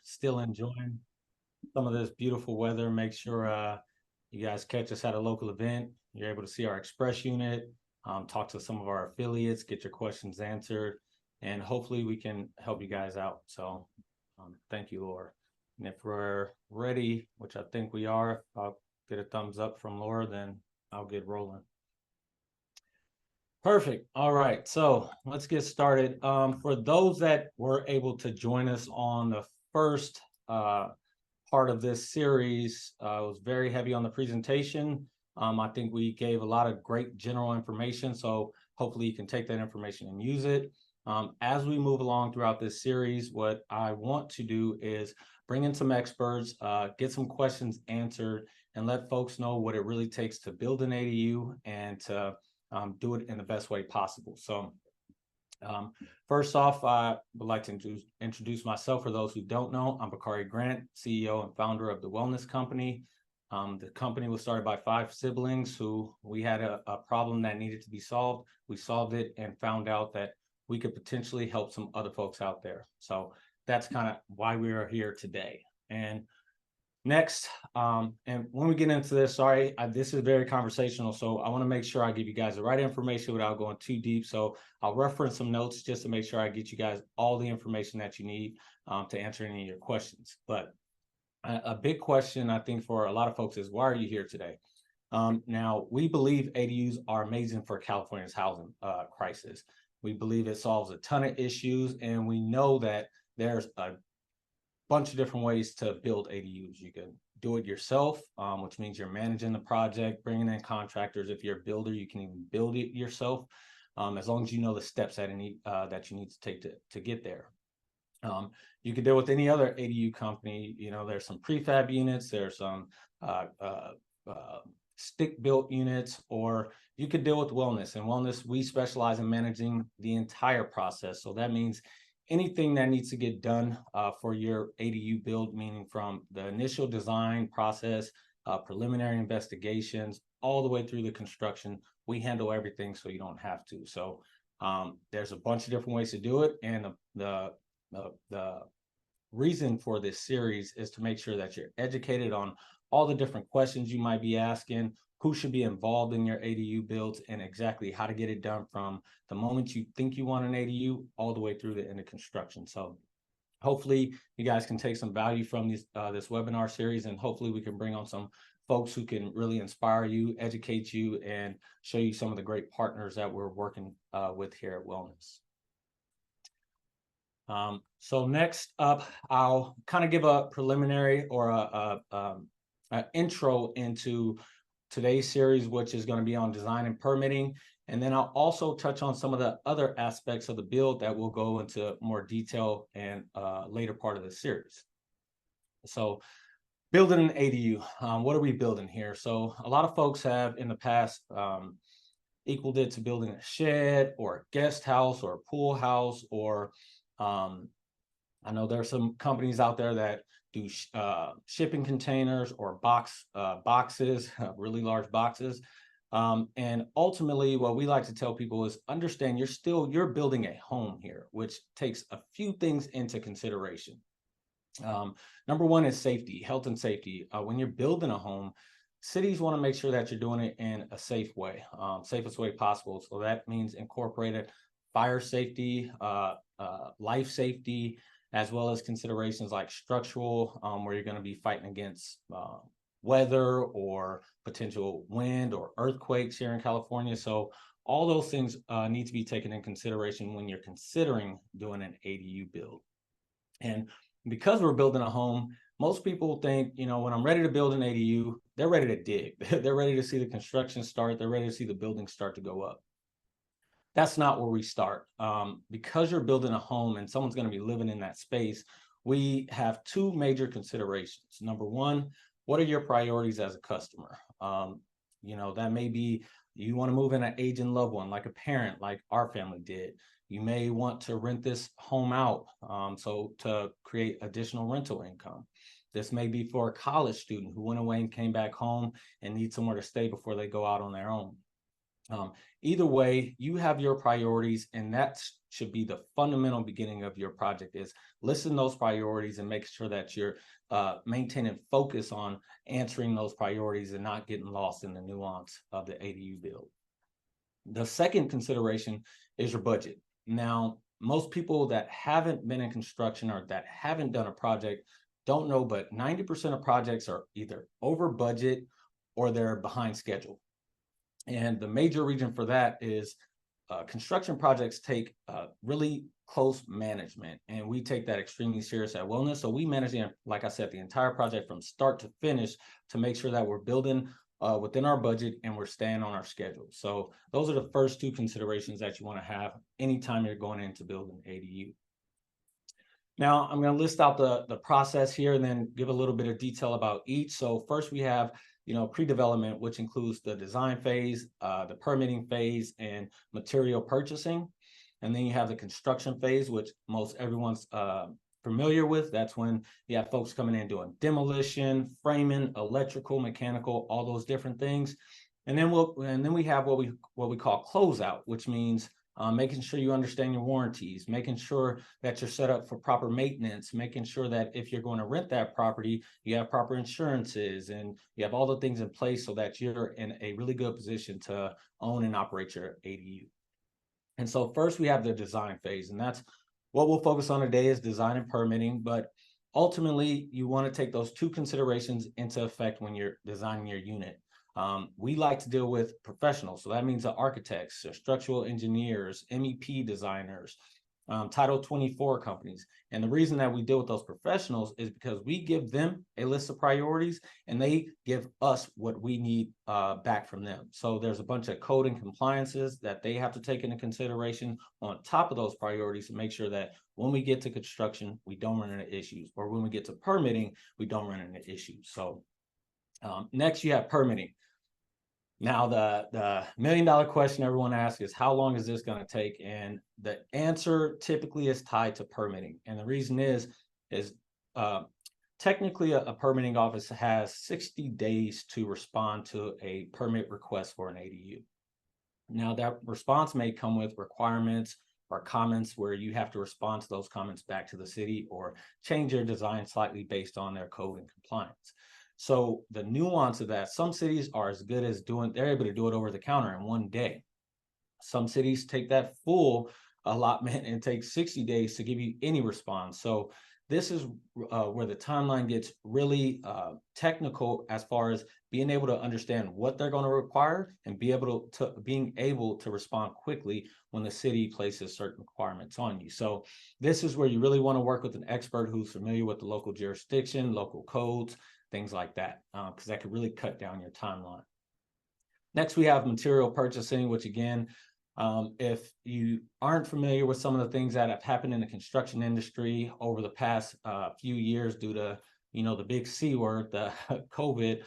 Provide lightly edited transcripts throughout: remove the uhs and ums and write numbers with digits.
still enjoying some of this beautiful weather. Make sure you guys catch us at a local event. You're able to see our express unit, talk to some of our affiliates, get your questions answered, and hopefully we can help you guys out. So thank you, Laura. And if we're ready, which I think we are, if I'll get a thumbs up from Laura, then I'll get rolling. Perfect. All right. So let's get started. For those that were able to join us on the first part of this series, it was very heavy on the presentation. I think we gave a lot of great general information. So hopefully you can take that information and use it. As we move along throughout this series, what I want to do is bring in some experts, get some questions answered, and let folks know what it really takes to build an ADU and to do it in the best way possible. So first off, I would like to introduce myself. For those who don't know, I'm Bakari Grant, CEO and founder of the Wellness Company. The company was started by 5 siblings who we had a problem that needed to be solved. We solved it and found out that we could potentially help some other folks out there. So that's kind of why we are here today. And next, and when we get into this, sorry, this is very conversational, so I want to make sure I give you guys the right information without going too deep. So I'll reference some notes just to make sure I get you guys all the information that you need to answer any of your questions. But a big question, I think, for a lot of folks is, why are you here today? Now, we believe ADUs are amazing for California's housing crisis. We believe it solves a ton of issues, and we know that there's a bunch of different ways to build ADUs. You can do it yourself, which means you're managing the project, bringing in contractors. If you're a builder, you can even build it yourself, as long as you know the steps that you need to take to get there. You can deal with any other ADU company. You know, there's some prefab units, there's some stick-built units, or you could deal with Wellness. And Wellness, we specialize in managing the entire process. So that means anything that needs to get done for your ADU build, meaning from the initial design process, preliminary investigations, all the way through the construction, we handle everything so you don't have to. So there's a bunch of different ways to do it. And the reason for this series is to make sure that you're educated on all the different questions you might be asking, who should be involved in your ADU builds, and exactly how to get it done from the moment you think you want an ADU all the way through the end of construction. So hopefully you guys can take some value from this webinar series, and hopefully we can bring on some folks who can really inspire you, educate you, and show you some of the great partners that we're working with here at Wellness. So next up, I'll kind of give a preliminary or an intro into today's series, which is going to be on design and permitting. And then I'll also touch on some of the other aspects of the build that will go into more detail and later part of the series. So building an ADU, what are we building here? So a lot of folks have in the past equaled it to building a shed or a guest house or a pool house, or I know there are some companies out there that do shipping containers or boxes, really large boxes. And ultimately, what we like to tell people is understand you're building a home here, which takes a few things into consideration. Number one is safety, health and safety. When you're building a home, cities want to make sure that you're doing it in a safe way, safest way possible. So that means incorporated fire safety, life safety, as well as considerations like structural, where you're going to be fighting against weather or potential wind or earthquakes here in California. So all those things need to be taken in consideration when you're considering doing an ADU build. And because we're building a home, most people think, you know, when I'm ready to build an ADU, they're ready to dig. They're ready to see the construction start. They're ready to see the building start to go up. That's not where we start. Because you're building a home and someone's going to be living in that space, we have 2 major considerations. Number one, what are your priorities as a customer? You know, that may be you want to move in an aging loved one, like a parent, like our family did. You may want to rent this home out, so to create additional rental income. This may be for a college student who went away and came back home and needs somewhere to stay before they go out on their own. Either way, you have your priorities, and that should be the fundamental beginning of your project, is listen those priorities and make sure that you're maintaining focus on answering those priorities and not getting lost in the nuance of the ADU build. The second consideration is your budget. Now, most people that haven't been in construction or that haven't done a project don't know, but 90% of projects are either over budget or they're behind schedule. And the major reason for that is construction projects take really close management, and we take that extremely serious at Wellness. So we manage, like I said, the entire project from start to finish to make sure that we're building within our budget and we're staying on our schedule. So those are the first two considerations that you want to have anytime you're going in to build an ADU. Now, I'm going to list out the process here and then give a little bit of detail about each. So first we have, pre-development, which includes the design phase, the permitting phase, and material purchasing. And then you have the construction phase, which most everyone's familiar with. That's when you have folks coming in doing demolition, framing, electrical, mechanical, all those different things. And then we have what we call closeout, which means making sure you understand your warranties, making sure that you're set up for proper maintenance, making sure that if you're going to rent that property, you have proper insurances and you have all the things in place so that you're in a really good position to own and operate your ADU. And so first we have the design phase, and that's what we'll focus on today, is design and permitting. But ultimately, you want to take those two considerations into effect when you're designing your unit. We like to deal with professionals. So that means the architects, structural engineers, MEP designers, Title 24 companies. And the reason that we deal with those professionals is because we give them a list of priorities and they give us what we need back from them. So there's a bunch of code and compliances that they have to take into consideration on top of those priorities to make sure that when we get to construction, we don't run into issues, or when we get to permitting, we don't run into issues. So next you have permitting. Now, the million-dollar question everyone asks is, how long is this going to take? And the answer typically is tied to permitting. And the reason is technically a permitting office has 60 days to respond to a permit request for an ADU. Now, that response may come with requirements or comments where you have to respond to those comments back to the city or change your design slightly based on their code and compliance. So the nuance of that, some cities are as good as they're able to do it over the counter in one day. Some cities take that full allotment and take 60 days to give you any response. So this is where the timeline gets really technical as far as being able to understand what they're going to require and being able to respond quickly when the city places certain requirements on you. So this is where you really want to work with an expert who's familiar with the local jurisdiction, local codes, things like that, because that could really cut down your timeline. Next, we have material purchasing, which again, if you aren't familiar with some of the things that have happened in the construction industry over the past few years due to, the big C word, the COVID,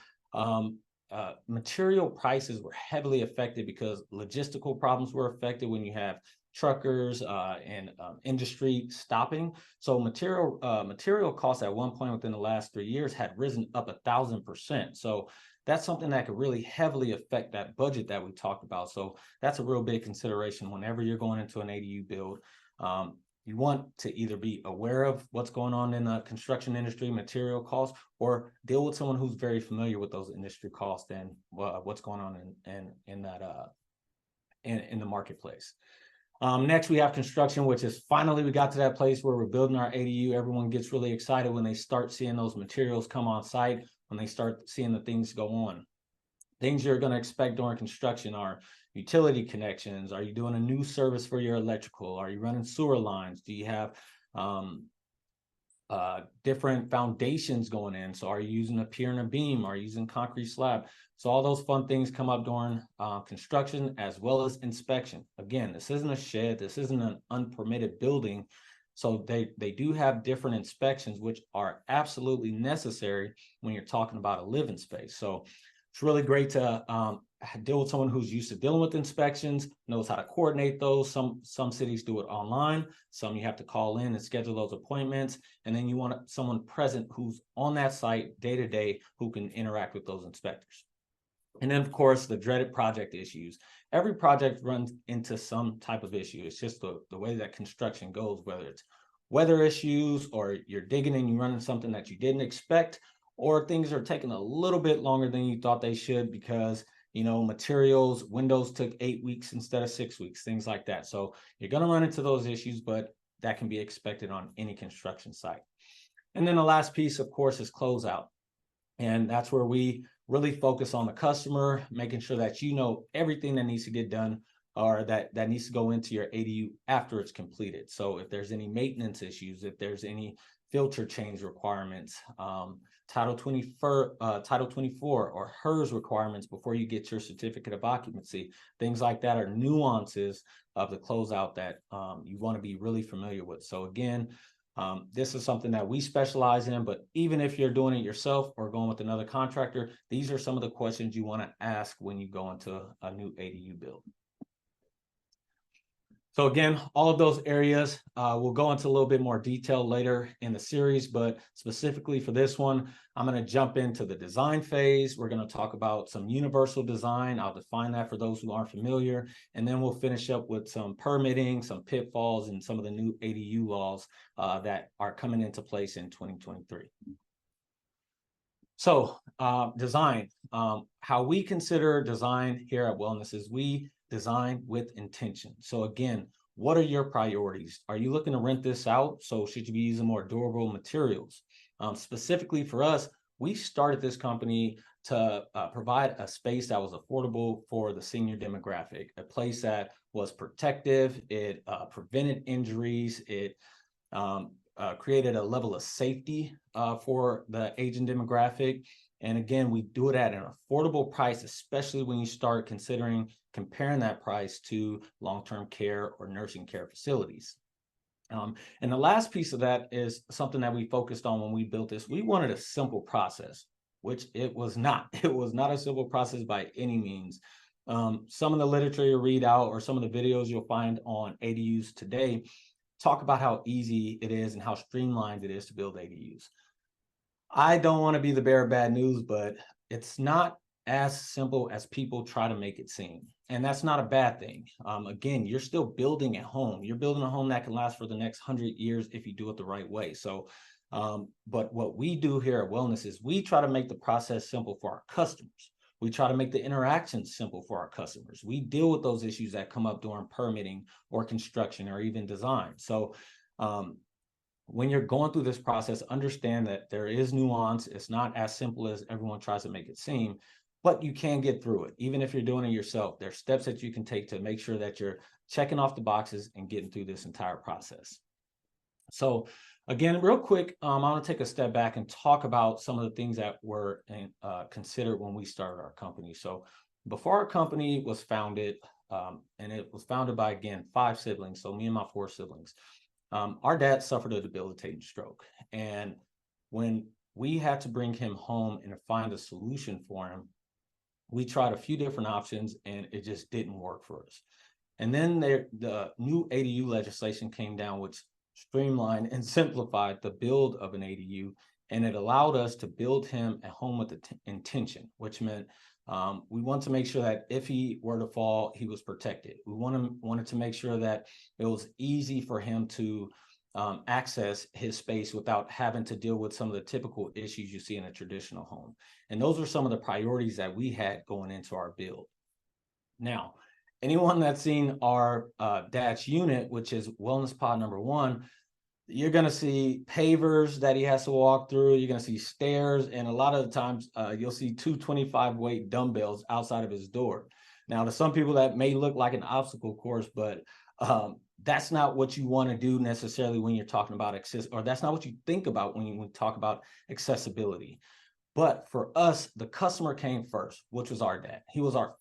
material prices were heavily affected because logistical problems were affected when you have truckers and industry stopping. So material costs at one point within the last 3 years had risen up 1,000%. So that's something that could really heavily affect that budget that we talked about. So that's a real big consideration whenever you're going into an ADU build. You want to either be aware of what's going on in the construction industry, material costs, or deal with someone who's very familiar with those industry costs and what's going on in the marketplace. Next, we have construction, which is finally we got to that place where we're building our ADU. Everyone gets really excited when they start seeing those materials come on site, when they start seeing the things go on. Things you're going to expect during construction are utility connections. Are you doing a new service for your electrical? Are you running sewer lines? Do you have different foundations going in? So are you using a pier and a beam? Are you using concrete slab? So all those fun things come up during construction as well as inspection. Again, this isn't a shed. This isn't an unpermitted building. So they do have different inspections, which are absolutely necessary when you're talking about a living space. So it's really great to deal with someone who's used to dealing with inspections, knows how to coordinate those. Some cities do it online. Some you have to call in and schedule those appointments. And then you want someone present who's on that site day to day who can interact with those inspectors. And then, of course, the dreaded project issues. Every project runs into some type of issue. It's just the way that construction goes, whether it's weather issues or you're digging and you run into something that you didn't expect, or things are taking a little bit longer than you thought they should because, materials, windows took 8 weeks instead of 6 weeks, things like that. So you're going to run into those issues, but that can be expected on any construction site. And then the last piece, of course, is closeout. And that's where we really focus on the customer, making sure that you know everything that needs to get done or that needs to go into your ADU after it's completed. So if there's any maintenance issues, if there's any filter change requirements, Title 24 or HERS requirements before you get your certificate of occupancy, things like that are nuances of the closeout that you want to be really familiar with. So again, this is something that we specialize in, but even if you're doing it yourself or going with another contractor, these are some of the questions you want to ask when you go into a new ADU build. So again, all of those areas, we'll go into a little bit more detail later in the series, but specifically for this one, I'm going to jump into the design phase. We're going to talk about some universal design. I'll define that for those who aren't familiar, and then we'll finish up with some permitting, some pitfalls, and some of the new ADU laws that are coming into place in 2023. So design, how we consider design here at Wellness is we design with intention. So again, what are your priorities? Are you looking to rent this out? So should you be using more durable materials? Specifically for us, we started this company to provide a space that was affordable for the senior demographic, a place that was protective, it prevented injuries, it created a level of safety for the aging demographic. And again, we do it at an affordable price, especially when you start comparing that price to long-term care or nursing care facilities. And the last piece of that is something that we focused on when we built this. We wanted a simple process, which it was not. It was not a simple process by any means. Some of the literature you read out or some of the videos you'll find on ADUs today talk about how easy it is and how streamlined it is to build ADUs. I don't want to be the bearer of bad news, but it's not as simple as people try to make it seem. And that's not a bad thing. Again, you're still building a home. You're building a home that can last for the next 100 years if you do it the right way. So, but what we do here at Wellness is we try to make the process simple for our customers. We try to make the interactions simple for our customers. We deal with those issues that come up during permitting or construction or even design. So when you're going through this process, understand that there is nuance. It's not as simple as everyone tries to make it seem, but you can get through it. Even if you're doing it yourself, there's steps that you can take to make sure that you're checking off the boxes and getting through this entire process. So again, real quick, I want to take a step back and talk about some of the things that were considered when we started our company. So before our company was founded, and it was founded by, again, 5 siblings, so me and my 4 siblings, our dad suffered a debilitating stroke. And when we had to bring him home and find a solution for him, we tried a few different options and it just didn't work for us. And then the new ADU legislation came down, which streamlined and simplified the build of an ADU, and it allowed us to build him a home with intention, which meant we want to make sure that if he were to fall, he was protected. We wanted to make sure that it was easy for him to access his space without having to deal with some of the typical issues you see in a traditional home. And those are some of the priorities that we had going into our build. Now, anyone that's seen our dad's unit, which is wellness pod number 1, you're going to see pavers that he has to walk through. You're going to see stairs. And a lot of the times you'll see 2 25-weight dumbbells outside of his door. Now, to some people that may look like an obstacle course, but that's not what you want to do necessarily when you're talking about access, or that's not what you think about when you talk about accessibility. But for us, the customer came first, which was our dad. He was our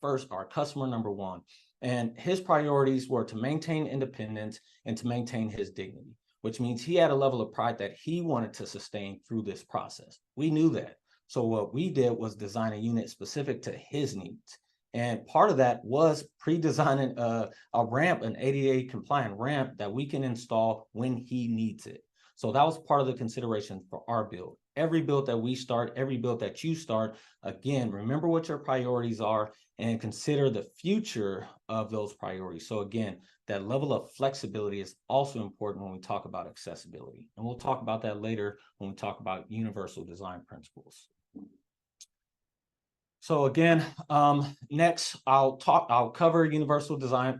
customer number 1. And his priorities were to maintain independence and to maintain his dignity, which means he had a level of pride that he wanted to sustain through this process. We knew that. So what we did was design a unit specific to his needs. And part of that was pre-designing a ramp, an ADA compliant ramp that we can install when he needs it. So that was part of the consideration for our build. Every build that we start, every build that you start, again, remember what your priorities are and consider the future of those priorities. So again, that level of flexibility is also important when we talk about accessibility. And we'll talk about that later when we talk about universal design principles. So again, next I'll cover universal design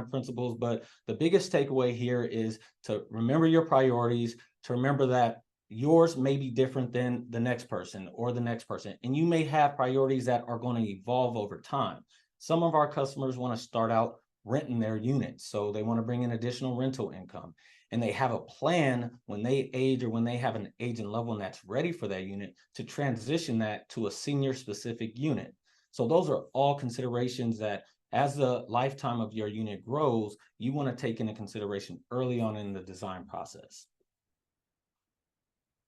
principles, but the biggest takeaway here is to remember your priorities, to remember that yours may be different than the next person or the next person, and you may have priorities that are going to evolve over time. Some of our customers want to start out renting their units, so they want to bring in additional rental income, and they have a plan when they age or when they have an age and level that's ready for that unit to transition that to a senior specific unit. So those are all considerations that as the lifetime of your unit grows, you want to take into consideration early on in the design process.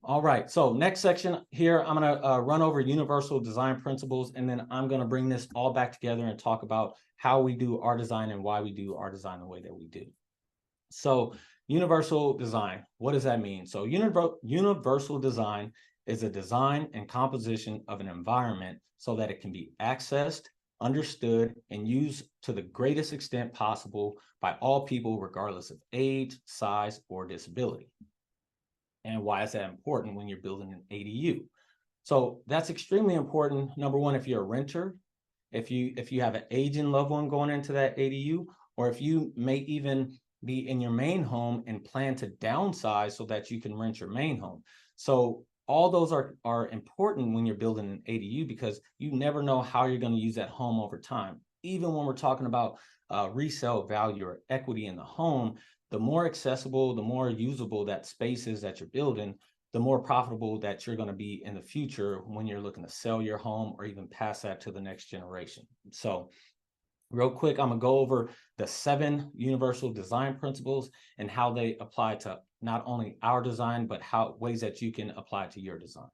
All right, so next section here, I'm going to run over universal design principles, and then I'm going to bring this all back together and talk about how we do our design and why we do our design the way that we do. So universal design, what does that mean? So universal design is a design and composition of an environment so that it can be accessed, understood, and used to the greatest extent possible by all people, regardless of age, size, or disability. And why is that important when you're building an ADU? So that's extremely important. Number one, if you're a renter, if you have an aging loved one going into that ADU, or if you may even be in your main home and plan to downsize so that you can rent your main home. So all those are important when you're building an ADU, because you never know how you're going to use that home over time. Even when we're talking about resale value or equity in the home, the more accessible, the more usable that space is that you're building, the more profitable that you're going to be in the future when you're looking to sell your home or even pass that to the next generation. So real quick, I'm going to go over the 7 universal design principles and how they apply to not only our design, but how ways that you can apply to your design.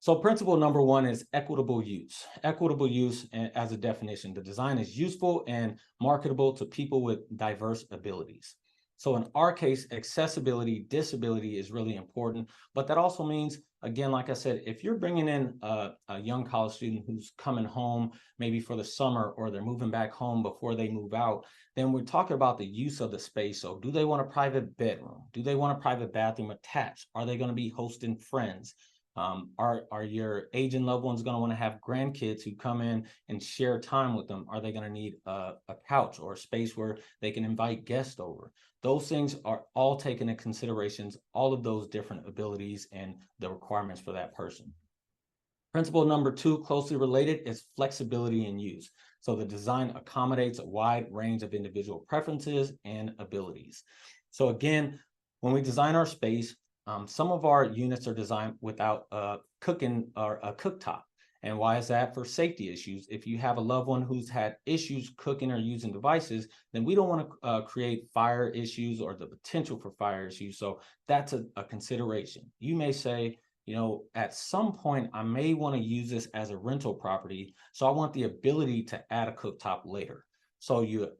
So principle number 1 is equitable use. Equitable use, as a definition, the design is useful and marketable to people with diverse abilities. So in our case, accessibility, disability is really important, but that also means, again, like I said, if you're bringing in a young college student who's coming home maybe for the summer, or they're moving back home before they move out, then we're talking about the use of the space. So do they want a private bedroom? Do they want a private bathroom attached? Are they going to be hosting friends? Are your aging loved ones going to want to have grandkids who come in and share time with them? Are they going to need a couch or a space where they can invite guests over? Those things are all taken into considerations, all of those different abilities and the requirements for that person. Principle number 2, closely related, is flexibility in use. So the design accommodates a wide range of individual preferences and abilities. So again, when we design our space, some of our units are designed without cooking or a cooktop. And why is that? For safety issues. If you have a loved one who's had issues cooking or using devices, then we don't want to create fire issues or the potential for fire issues. So that's a consideration. You may say, you know, at some point, I may want to use this as a rental property, so I want the ability to add a cooktop later. So you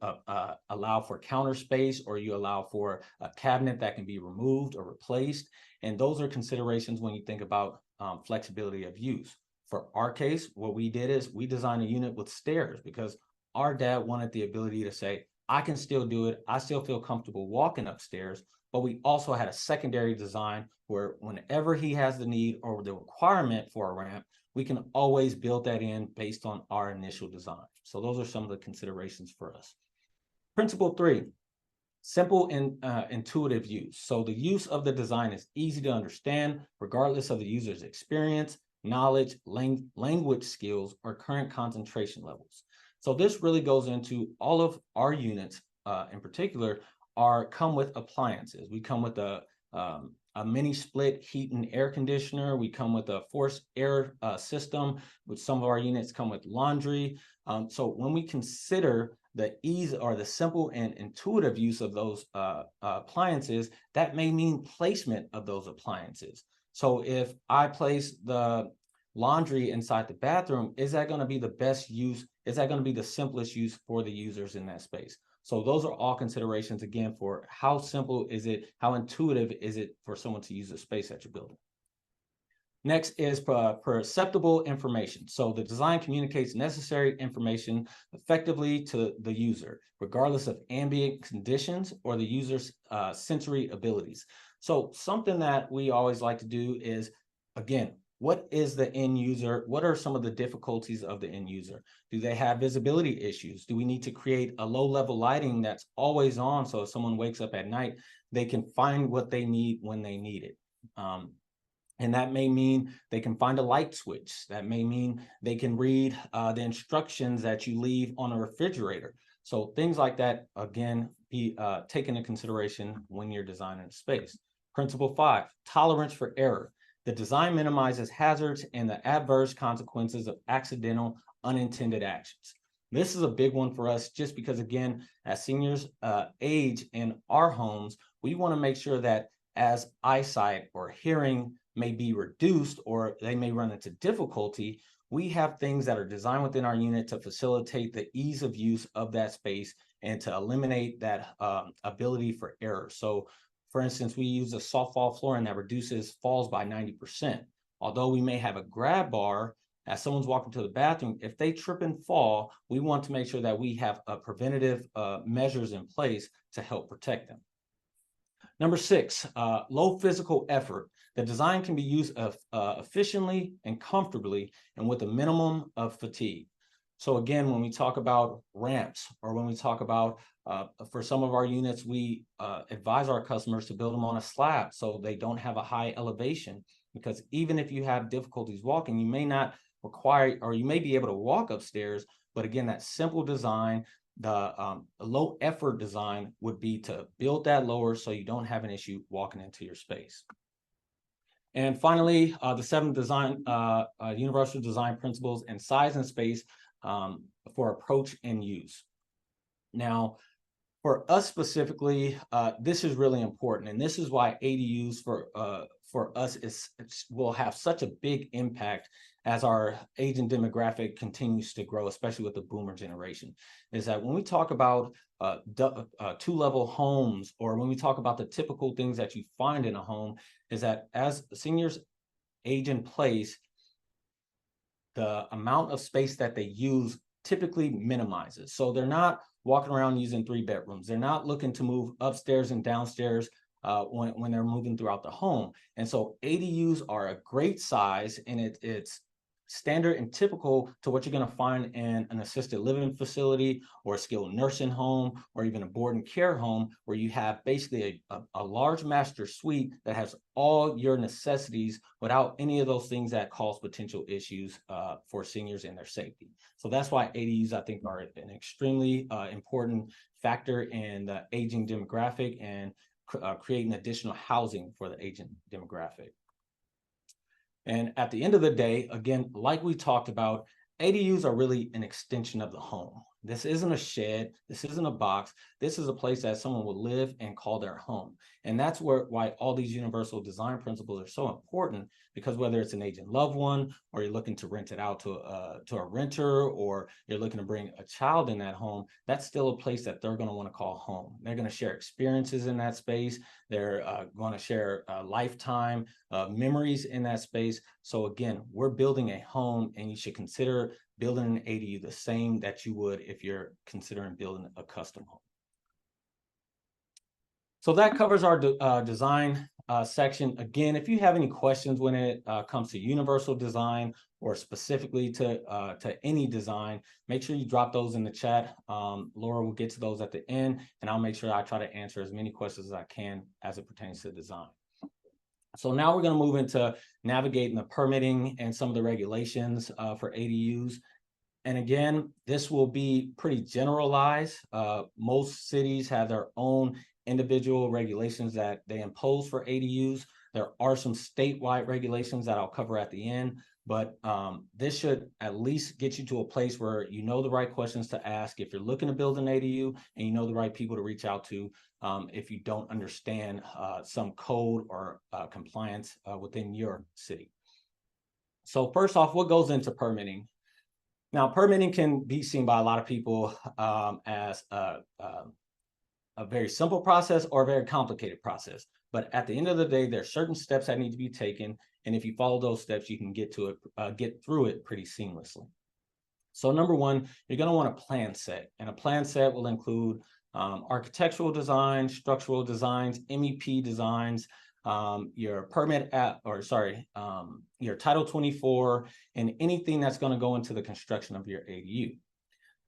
allow for counter space, or you allow for a cabinet that can be removed or replaced. And those are considerations when you think about flexibility of use. For our case, what we did is we designed a unit with stairs because our dad wanted the ability to say, I can still do it. I still feel comfortable walking upstairs. But we also had a secondary design where whenever he has the need or the requirement for a ramp, we can always build that in based on our initial design. So those are some of the considerations for us. Principle 3, simple and intuitive use. So the use of the design is easy to understand, regardless of the user's experience, knowledge, language skills, or current concentration levels. So this really goes into all of our units in particular come with appliances. We come with a mini split heat and air conditioner. We come with a forced air system, which some of our units come with laundry. So when we consider the ease or the simple and intuitive use of those appliances, that may mean placement of those appliances. So if I place the laundry inside the bathroom, is that going to be the best use? Is that going to be the simplest use for the users in that space? So those are all considerations, again, for how simple is it, how intuitive is it for someone to use the space that you're building. Next is perceptible information. So the design communicates necessary information effectively to the user, regardless of ambient conditions or the user's sensory abilities. So something that we always like to do is, again, what is the end user? What are some of the difficulties of the end user? Do they have visibility issues? Do we need to create a low-level lighting that's always on, so if someone wakes up at night, they can find what they need when they need it? And that may mean they can find a light switch. That may mean they can read the instructions that you leave on a refrigerator. So things like that, again, be taken into consideration when you're designing a space. Principle 5, tolerance for error. The design minimizes hazards and the adverse consequences of accidental, unintended actions. This is a big one for us just because, again, as seniors age in our homes, we want to make sure that as eyesight or hearing may be reduced or they may run into difficulty, we have things that are designed within our unit to facilitate the ease of use of that space and to eliminate that ability for error. So for instance, we use a soft fall flooring that reduces falls by 90%. Although we may have a grab bar as someone's walking to the bathroom, if they trip and fall, we want to make sure that we have preventative measures in place to help protect them. Number 6, low physical effort. The design can be used efficiently and comfortably and with a minimum of fatigue. So again, when we talk about ramps or when we talk about, for some of our units, we advise our customers to build them on a slab so they don't have a high elevation, because even if you have difficulties walking, you may not require, or you may be able to walk upstairs, but again, that simple design, the low effort design would be to build that lower so you don't have an issue walking into your space. And finally, the 7 design universal design principles and size and space for approach and use. Now, for us specifically, this is really important, and this is why ADUs for us will have such a big impact as our aging demographic continues to grow, especially with the boomer generation. Is that when we talk about 2-level homes, or when we talk about the typical things that you find in a home, is that as seniors age in place, the amount of space that they use typically minimizes. So they're not walking around using 3 bedrooms. They're not looking to move upstairs and downstairs when they're moving throughout the home. And so ADUs are a great size, and it's standard and typical to what you're going to find in an assisted living facility or a skilled nursing home or even a board and care home, where you have basically a large master suite that has all your necessities without any of those things that cause potential issues for seniors and their safety. So that's why ADUs, I think, are an extremely important factor in the aging demographic and creating additional housing for the aging demographic. And at the end of the day, again, like we talked about, ADUs are really an extension of the home. This isn't a shed. This isn't a box. This is a place that someone will live and call their home. And that's why all these universal design principles are so important, because whether it's an aging loved one, or you're looking to rent it out to a renter, or you're looking to bring a child in that home, that's still a place that they're going to want to call home. They're going to share experiences in that space. They're going to share lifetime memories in that space. So again, we're building a home, and you should consider building an ADU the same that you would if you're considering building a custom home. So that covers our design section. Again, if you have any questions when it comes to universal design or specifically to any design, make sure you drop those in the chat. Laura will get to those at the end, and I'll make sure I try to answer as many questions as I can as it pertains to design. So now we're going to move into navigating the permitting and some of the regulations for ADUs. And again, this will be pretty generalized. Most cities have their own individual regulations that they impose for ADUs. There are some statewide regulations that I'll cover at the end, but this should at least get you to a place where you know the right questions to ask if you're looking to build an ADU, and you know the right people to reach out to if you don't understand some code or compliance within your city. So first off, what goes into permitting? Now, permitting can be seen by a lot of people as a very simple process or a very complicated process. But at the end of the day, there are certain steps that need to be taken, and if you follow those steps, you can get through it pretty seamlessly. So number one, you're going to want a plan set, and a plan set will include architectural designs, structural designs, MEP designs, your your Title 24, and anything that's going to go into the construction of your ADU.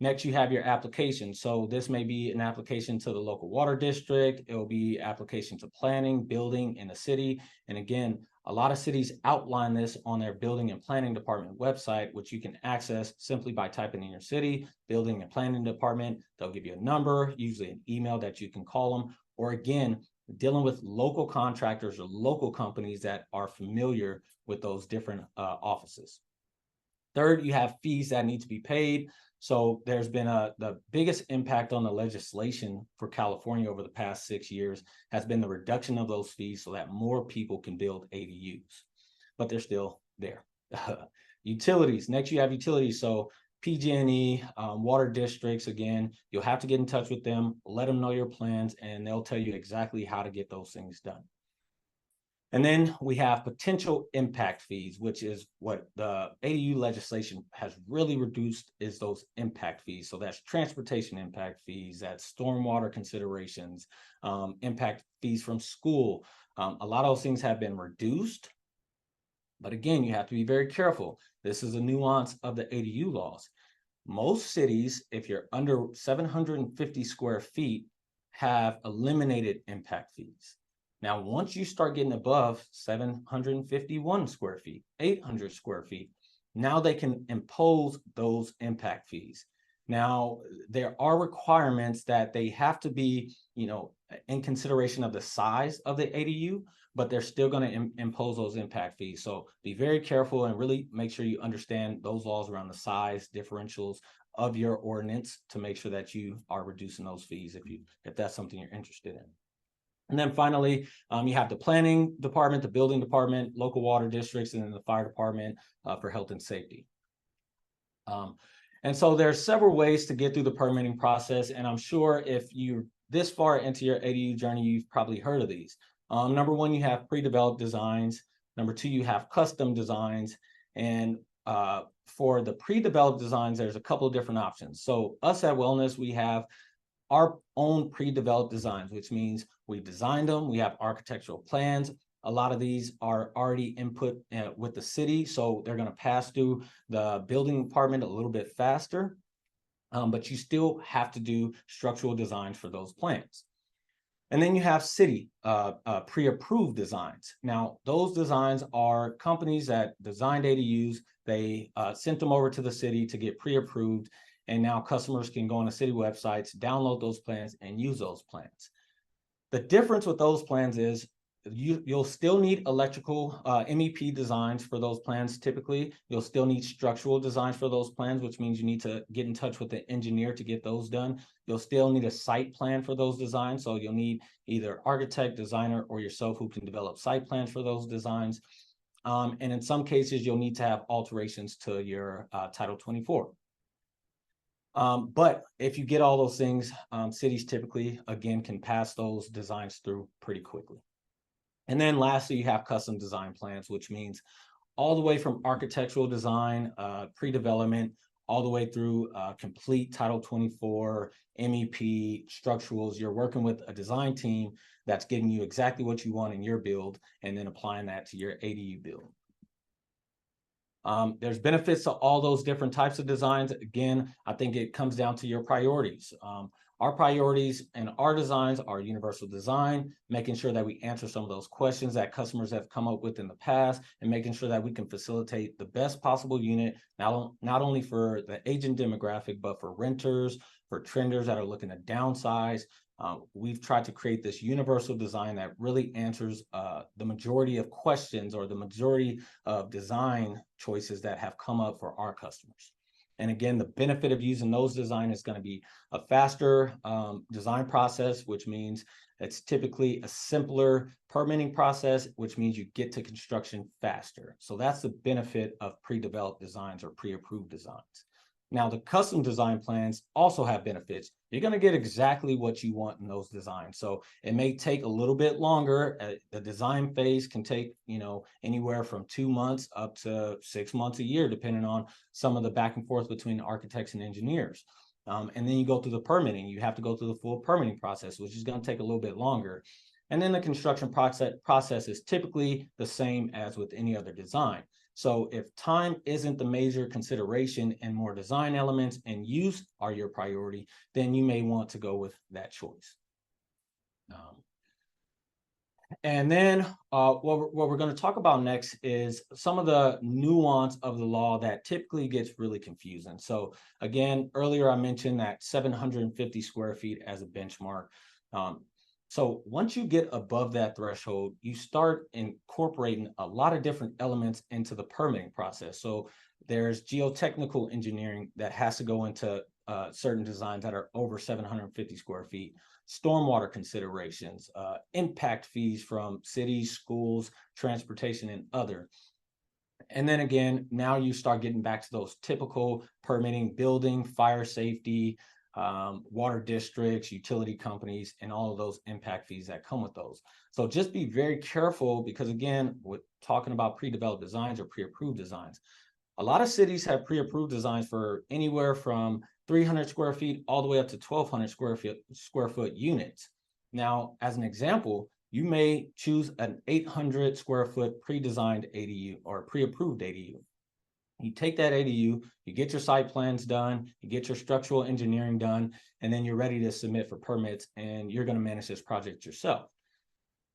Next, you have your application. So this may be an application to the local water district. It will be application to planning, building in a city. And again, a lot of cities outline this on their building and planning department website, which you can access simply by typing in your city, building and planning department. They'll give you a number, usually an email that you can call them, or again, dealing with local contractors or local companies that are familiar with those different offices. Third, you have fees that need to be paid. So there's been the biggest impact on the legislation for California over the past 6 years has been the reduction of those fees so that more people can build ADUs, but they're still there. Utilities, next you have utilities. So PG&E, water districts, again, you'll have to get in touch with them, let them know your plans, and they'll tell you exactly how to get those things done. And then we have potential impact fees, which is what the ADU legislation has really reduced, is those impact fees. So that's transportation impact fees, that's stormwater considerations, impact fees from school. A lot of those things have been reduced. But again, you have to be very careful. This is a nuance of the ADU laws. Most cities, if you're under 750 square feet, have eliminated impact fees. Now, once you start getting above 751 square feet, 800 square feet, now they can impose those impact fees. Now, there are requirements that they have to be, in consideration of the size of the ADU, but they're still going to impose those impact fees. So be very careful and really make sure you understand those laws around the size differentials of your ordinance to make sure that you are reducing those fees if that's something you're interested in. And then finally, you have the planning department, the building department, local water districts, and then the fire department for health and safety. And so there's several ways to get through the permitting process. And I'm sure if you're this far into your ADU journey, you've probably heard of these. Number one, you have pre-developed designs. Number two, you have custom designs. And for the pre-developed designs, there's a couple of different options. So us at WellNest, we have our own pre-developed designs, which means we designed them, we have architectural plans. A lot of these are already input with the city, so they're going to pass through the building department a little bit faster, but you still have to do structural designs for those plans. And then you have city pre-approved designs. Now, those designs are companies that designed ADUs, they sent them over to the city to get pre-approved, and now customers can go on the city websites, download those plans, and use those plans. The difference with those plans is you'll still need electrical MEP designs for those plans. Typically, you'll still need structural designs for those plans, which means you need to get in touch with the engineer to get those done. You'll still need a site plan for those designs. So you'll need either architect, designer, or yourself who can develop site plans for those designs. And in some cases, you'll need to have alterations to your Title 24. But if you get all those things, cities typically, again, can pass those designs through pretty quickly. And then lastly, you have custom design plans, which means all the way from architectural design, pre-development, all the way through complete Title 24, MEP, structurals. You're working with a design team that's giving you exactly what you want in your build and then applying that to your ADU build. There's benefits to all those different types of designs. Again, I think it comes down to your priorities. Our priorities and our designs are universal design, making sure that we answer some of those questions that customers have come up with in the past, and making sure that we can facilitate the best possible unit, not only for the agent demographic, but for renters, for trenders that are looking to downsize. We've tried to create this universal design that really answers the majority of questions or the majority of design choices that have come up for our customers. And again, the benefit of using those designs is going to be a faster design process, which means it's typically a simpler permitting process, which means you get to construction faster. So that's the benefit of pre-developed designs or pre-approved designs. Now, the custom design plans also have benefits. You're going to get exactly what you want in those designs. So it may take a little bit longer. The design phase can take, anywhere from 2 months up to 6 months, a year, depending on some of the back and forth between architects and engineers. And then you go through the permitting. You have to go through the full permitting process, which is going to take a little bit longer. And then the construction process is typically the same as with any other design. So if time isn't the major consideration and more design elements and use are your priority, then you may want to go with that choice. And then what we're going to talk about next is some of the nuance of the law that typically gets really confusing. So again, earlier I mentioned that 750 square feet as a benchmark. So once you get above that threshold, you start incorporating a lot of different elements into the permitting process. So there's geotechnical engineering that has to go into certain designs that are over 750 square feet, stormwater considerations, impact fees from cities, schools, transportation, and other. And then again, now you start getting back to those typical permitting, building, fire safety, water districts, utility companies, and all of those impact fees that come with those. So just be very careful, because again, with talking about pre-developed designs or pre-approved designs, a lot of cities have pre-approved designs for anywhere from 300 square feet all the way up to 1,200 square foot units. Now, as an example, you may choose an 800 square foot pre-designed ADU or pre-approved ADU. You take that ADU, you get your site plans done, you get your structural engineering done, and then you're ready to submit for permits, and you're going to manage this project yourself.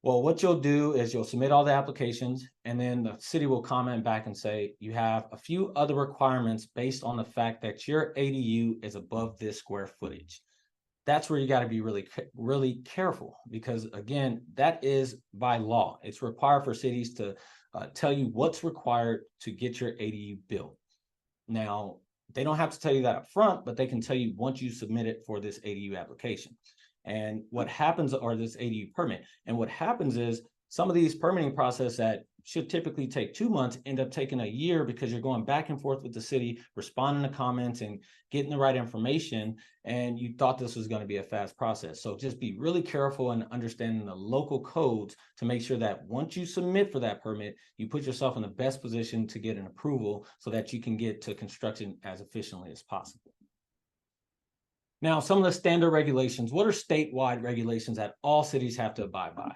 Well, what you'll do is you'll submit all the applications, and then the city will comment back and say, you have a few other requirements based on the fact that your ADU is above this square footage. That's where you got to be really, really careful, because again, that is by law. It's required for cities to tell you what's required to get your ADU built. Now, they don't have to tell you that up front, but they can tell you once you submit it for this ADU application. And what happens, or this ADU permit, and what happens is some of these permitting process that should typically take 2 months end up taking a year, because you're going back and forth with the city, responding to comments and getting the right information. And you thought this was going to be a fast process. So just be really careful in understanding the local codes to make sure that once you submit for that permit, you put yourself in the best position to get an approval so that you can get to construction as efficiently as possible. Now, some of the standard regulations. What are statewide regulations that all cities have to abide by?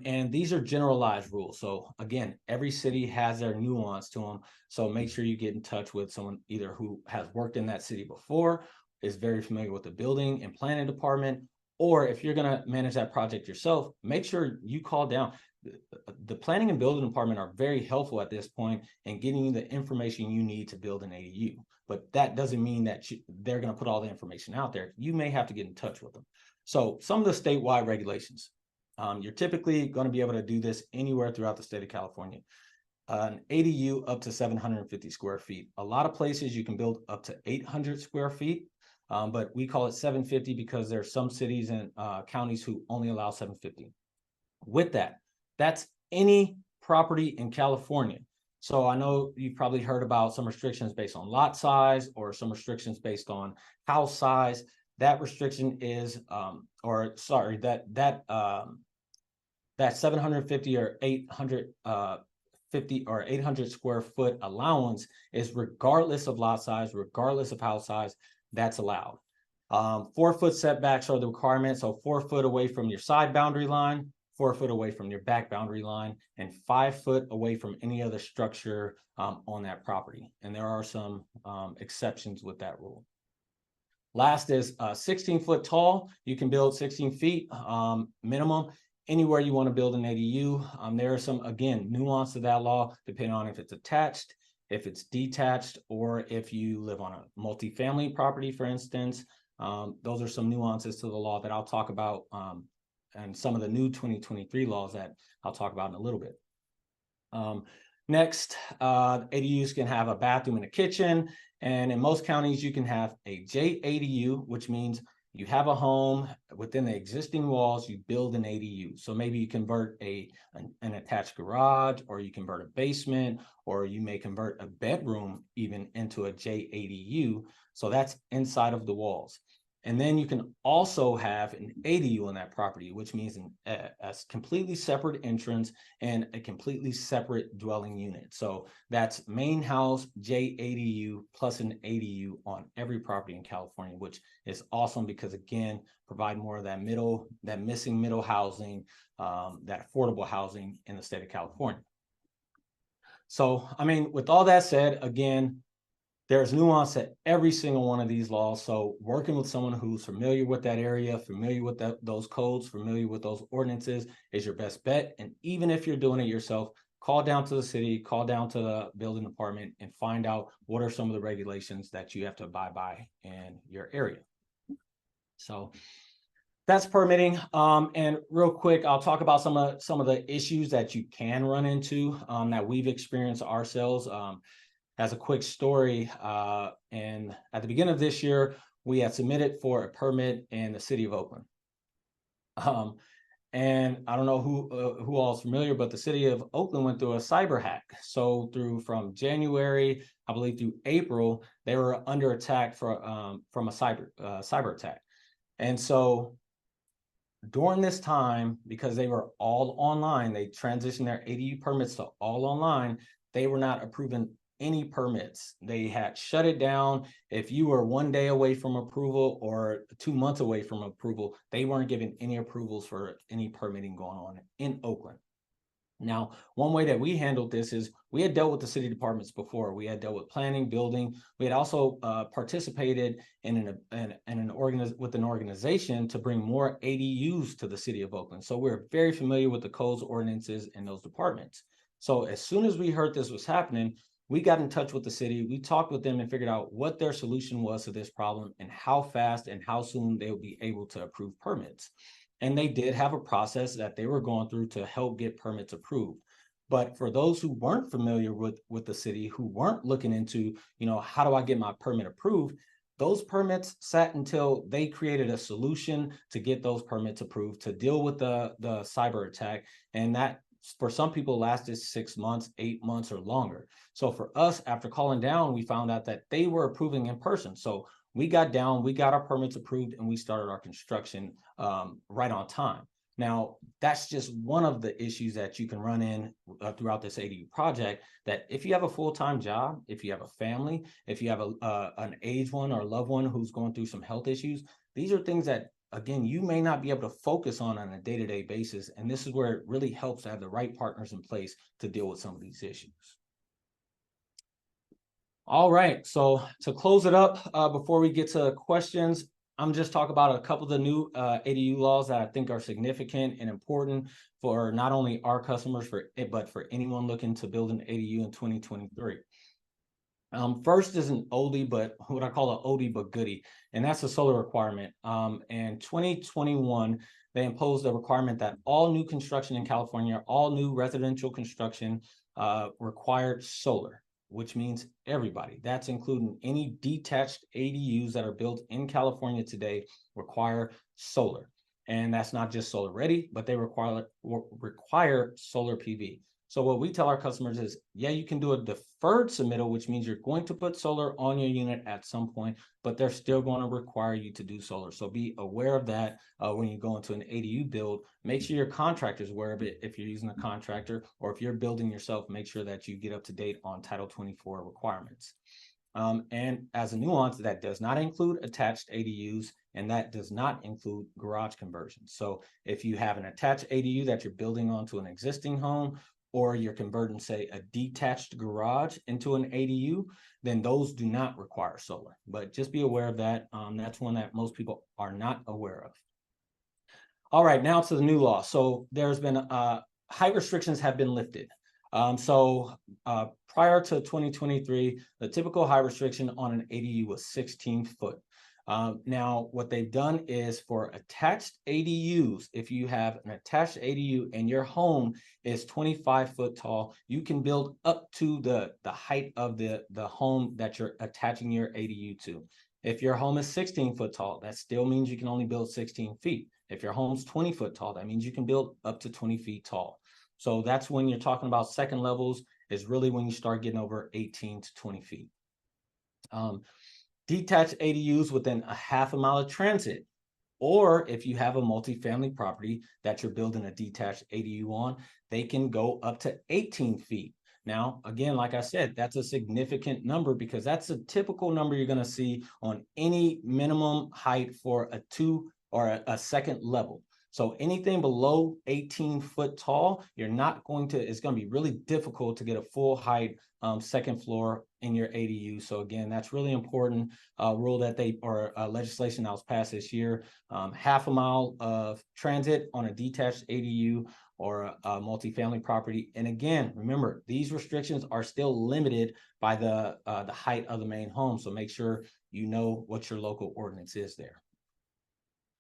And these are generalized rules. So again, every city has their nuance to them. So make sure you get in touch with someone either who has worked in that city before, is very familiar with the building and planning department, or if you're going to manage that project yourself, make sure you call down. The planning and building department are very helpful at this point in getting you the information you need to build an ADU. But that doesn't mean that they're going to put all the information out there. You may have to get in touch with them. So some of the statewide regulations. You're typically going to be able to do this anywhere throughout the state of California. An ADU up to 750 square feet. A lot of places you can build up to 800 square feet, but we call it 750 because there are some cities and counties who only allow 750. With that, that's any property in California. So I know you've probably heard about some restrictions based on lot size or some restrictions based on house size. That restriction is, that 750 or 850 or 800 square foot allowance is regardless of lot size, regardless of house size, that's allowed. 4 foot setbacks are the requirement. So 4 foot away from your side boundary line, 4 foot away from your back boundary line, and 5 foot away from any other structure on that property. And there are some exceptions with that rule. Last is 16 foot tall. You can build 16 feet minimum anywhere you want to build an ADU. There are some, again, nuance to that law, depending on if it's attached, if it's detached, or if you live on a multifamily property, for instance. Those are some nuances to the law that I'll talk about, and some of the new 2023 laws that I'll talk about in a little bit. Next, ADUs can have a bathroom and a kitchen. And in most counties, you can have a JADU, which means you have a home within the existing walls, you build an ADU. So maybe you convert an attached garage, or you convert a basement, or you may convert a bedroom even into a JADU. So that's inside of the walls. And then you can also have an ADU on that property, which means a completely separate entrance and a completely separate dwelling unit. So that's main house, JADU, plus an ADU on every property in California, which is awesome because, again, provide more of that missing middle housing, that affordable housing in the state of California. So, I mean, with all that said, again, there's nuance at every single one of these laws. So working with someone who's familiar with that area, familiar with those codes, familiar with those ordinances is your best bet. And even if you're doing it yourself, call down to the city, call down to the building department and find out what are some of the regulations that you have to abide by in your area. So that's permitting. And real quick, I'll talk about some of the issues that you can run into that we've experienced ourselves. As a quick story, and at the beginning of this year, we had submitted for a permit in the city of Oakland. And I don't know who all is familiar, but the city of Oakland went through a cyber hack. So from January, I believe, through April, they were under attack from a cyber attack. And so during this time, because they were all online, they transitioned their ADU permits to all online. They were not approving any permits. They had shut it down. If you were 1 day away from approval or 2 months away from approval, they weren't giving any approvals for any permitting going on in Oakland. Now, one way that we handled this is we had dealt with the city departments before. We had dealt with planning, building. We had also participated in an organization to bring more ADUs to the city of Oakland. So we're very familiar with the codes, ordinances, and those departments. So as soon as we heard this was happening, we got in touch with the city. We talked with them and figured out what their solution was to this problem and how fast and how soon they would be able to approve permits. And they did have a process that they were going through to help get permits approved. But for those who weren't familiar with the city, who weren't looking into, how do I get my permit approved? Those permits sat until they created a solution to get those permits approved, to deal with the cyber attack. And that, for some people, lasted 6 months, 8 months, or longer. So for us, after calling down, we found out that they were approving in person. So we got down, we got our permits approved, and we started our construction right on time. Now, that's just one of the issues that you can run in throughout this ADU project, that if you have a full-time job, if you have a family, if you have an aged one or a loved one who's going through some health issues, these are things that, again, you may not be able to focus on a day-to-day basis. And this is where it really helps to have the right partners in place to deal with some of these issues. All right, so to close it up, before we get to questions, I'm just talking about a couple of the new ADU laws that I think are significant and important for not only our customers, but for anyone looking to build an ADU in 2023. First is an oldie, but what I call an oldie but goodie, and that's a solar requirement. In 2021, they imposed a requirement that all new construction in California, all new residential construction required solar, which means everybody. That's including any detached ADUs that are built in California today require solar. And that's not just solar ready, but they require solar PV. So what we tell our customers is, yeah, you can do a deferred submittal, which means you're going to put solar on your unit at some point, but they're still going to require you to do solar. So be aware of that when you go into an ADU build. Make sure your contractor's aware of it if you're using a contractor, or if you're building yourself, make sure that you get up to date on Title 24 requirements. And as a nuance, that does not include attached ADUs, and that does not include garage conversions. So if you have an attached ADU that you're building onto an existing home, or you're converting, say, a detached garage into an ADU, then those do not require solar. But just be aware of that. That's one that most people are not aware of. All right, now to the new law. So there's been height restrictions have been lifted. Prior to 2023, the typical height restriction on an ADU was 16 foot. Now, what they've done is for attached ADUs, if you have an attached ADU and your home is 25 foot tall, you can build up to the height of the home that you're attaching your ADU to. If your home is 16 foot tall, that still means you can only build 16 feet. If your home's 20 foot tall, that means you can build up to 20 feet tall. So that's when you're talking about second levels, is really when you start getting over 18 to 20 feet. Detached ADUs within a half a mile of transit, or if you have a multifamily property that you're building a detached ADU on, they can go up to 18 feet. Now, again, like I said, that's a significant number because that's a typical number you're going to see on any minimum height for a two or a second level. So anything below 18 foot tall, you're not going to, it's going to be really difficult to get a full height second floor in your ADU. So again, that's really important rule that or legislation that was passed this year. Half a mile of transit on a detached ADU or a multifamily property. And again, remember, these restrictions are still limited by the height of the main home. So make sure you know what your local ordinance is there.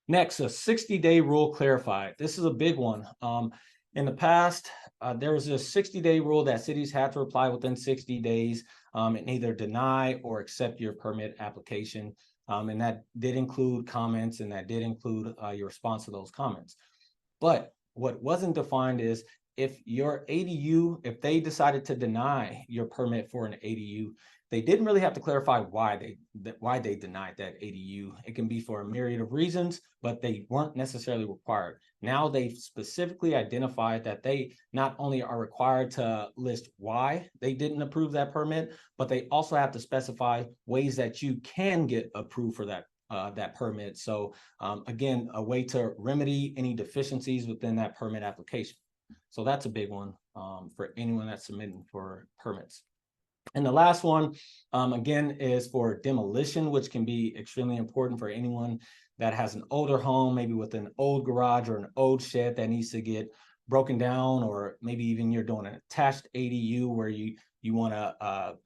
Next, a 60-day rule clarified. This is a big one. In the past, there was a 60-day rule that cities had to reply within 60 days and either deny or accept your permit application. And that did include comments, and that did include your response to those comments. But what wasn't defined is if your ADU, if they decided to deny your permit for an ADU, they didn't really have to clarify why they denied that ADU. It can be for a myriad of reasons, but they weren't necessarily required. Now they've specifically identified that they not only are required to list why they didn't approve that permit, but they also have to specify ways that you can get approved for that permit. So again, a way to remedy any deficiencies within that permit application. So that's a big one for anyone that's submitting for permits. And the last one, again, is for demolition, which can be extremely important for anyone that has an older home, maybe with an old garage or an old shed that needs to get broken down, or maybe even you're doing an attached ADU where you want to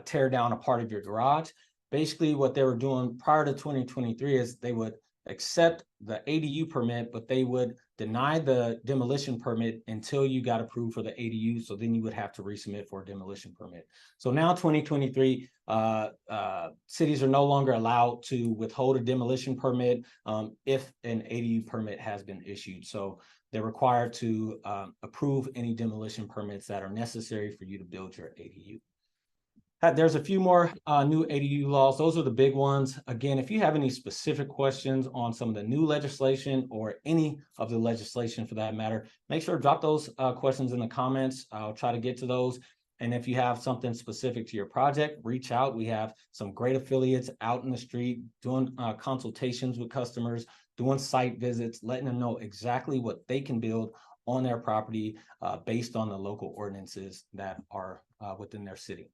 tear down a part of your garage. Basically, what they were doing prior to 2023 is they would accept the ADU permit, but they would deny the demolition permit until you got approved for the ADU. So then you would have to resubmit for a demolition permit. So now 2023, cities are no longer allowed to withhold a demolition permit if an ADU permit has been issued. So they're required to approve any demolition permits that are necessary for you to build your ADU. There's a few more new ADU laws. Those are the big ones. Again, if you have any specific questions on some of the new legislation or any of the legislation for that matter, make sure to drop those questions in the comments. I'll try to get to those. And if you have something specific to your project, reach out. We have some great affiliates out in the street doing consultations with customers, doing site visits, letting them know exactly what they can build on their property based on the local ordinances that are within their city.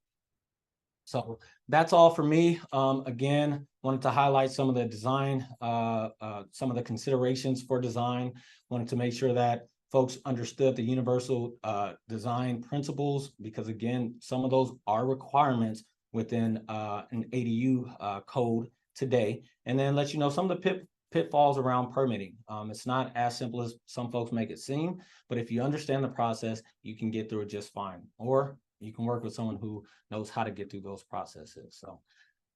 So that's all for me. Again, wanted to highlight some of the design, some of the considerations for design. Wanted to make sure that folks understood the universal design principles, because again, some of those are requirements within an ADU code today. And then let you know some of the pitfalls around permitting. It's not as simple as some folks make it seem, but if you understand the process, you can get through it just fine. Or you can work with someone who knows how to get through those processes. So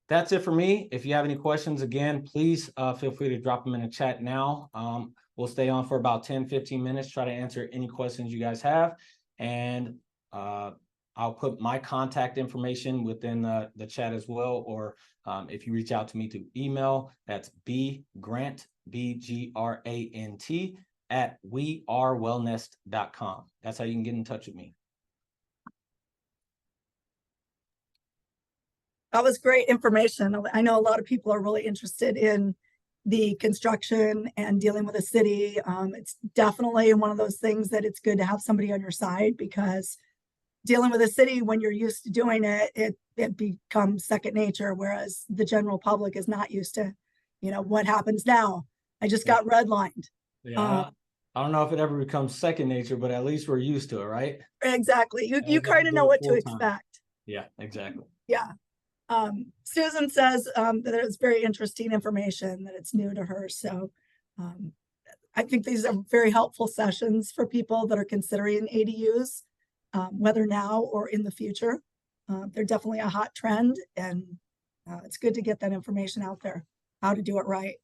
that's it for me. If you have any questions, again, please feel free to drop them in the chat now. We'll stay on for about 10-15 minutes, try to answer any questions you guys have. And I'll put my contact information within the chat as well. Or if you reach out to me through email, that's bgrant, BGRANT, at wearewellnest.com. That's how you can get in touch with me. That was great information. I know a lot of people are really interested in the construction and dealing with a city. It's definitely one of those things that it's good to have somebody on your side, because dealing with a city, when you're used to doing it, it becomes second nature, whereas the general public is not used to, what happens now. I just got redlined. Yeah. I don't know if it ever becomes second nature, but at least we're used to it, right? Exactly. You kind of know what to expect. Yeah, exactly. Yeah. Susan says that it's very interesting information, that it's new to her. So I think these are very helpful sessions for people that are considering ADUs, whether now or in the future. They're definitely a hot trend, and It's good to get that information out there, how to do it right.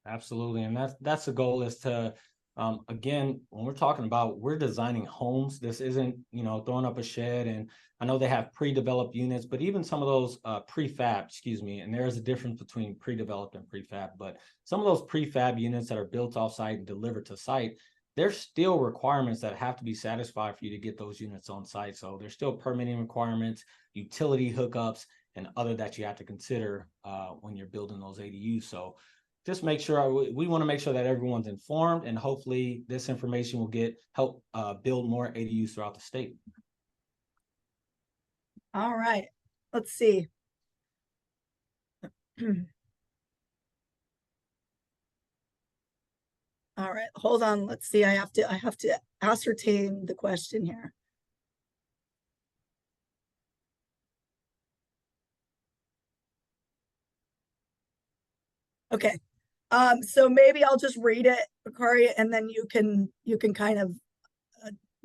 Absolutely. And that's the goal, is to, again, when we're talking about, we're designing homes, this isn't, throwing up a shed. And I know they have pre-developed units, but even some of those prefab, excuse me, and there is a difference between pre-developed and prefab, but some of those prefab units that are built off site and delivered to site, there's still requirements that have to be satisfied for you to get those units on site. So there's still permitting requirements, utility hookups, and other that you have to consider when you're building those ADUs. So just make sure, we want to make sure that everyone's informed, and hopefully this information will help build more ADUs throughout the state. All right, let's see. All right, hold on. Let's see. I have to ascertain the question here. Okay. So maybe I'll just read it, Bakari, and then you can kind of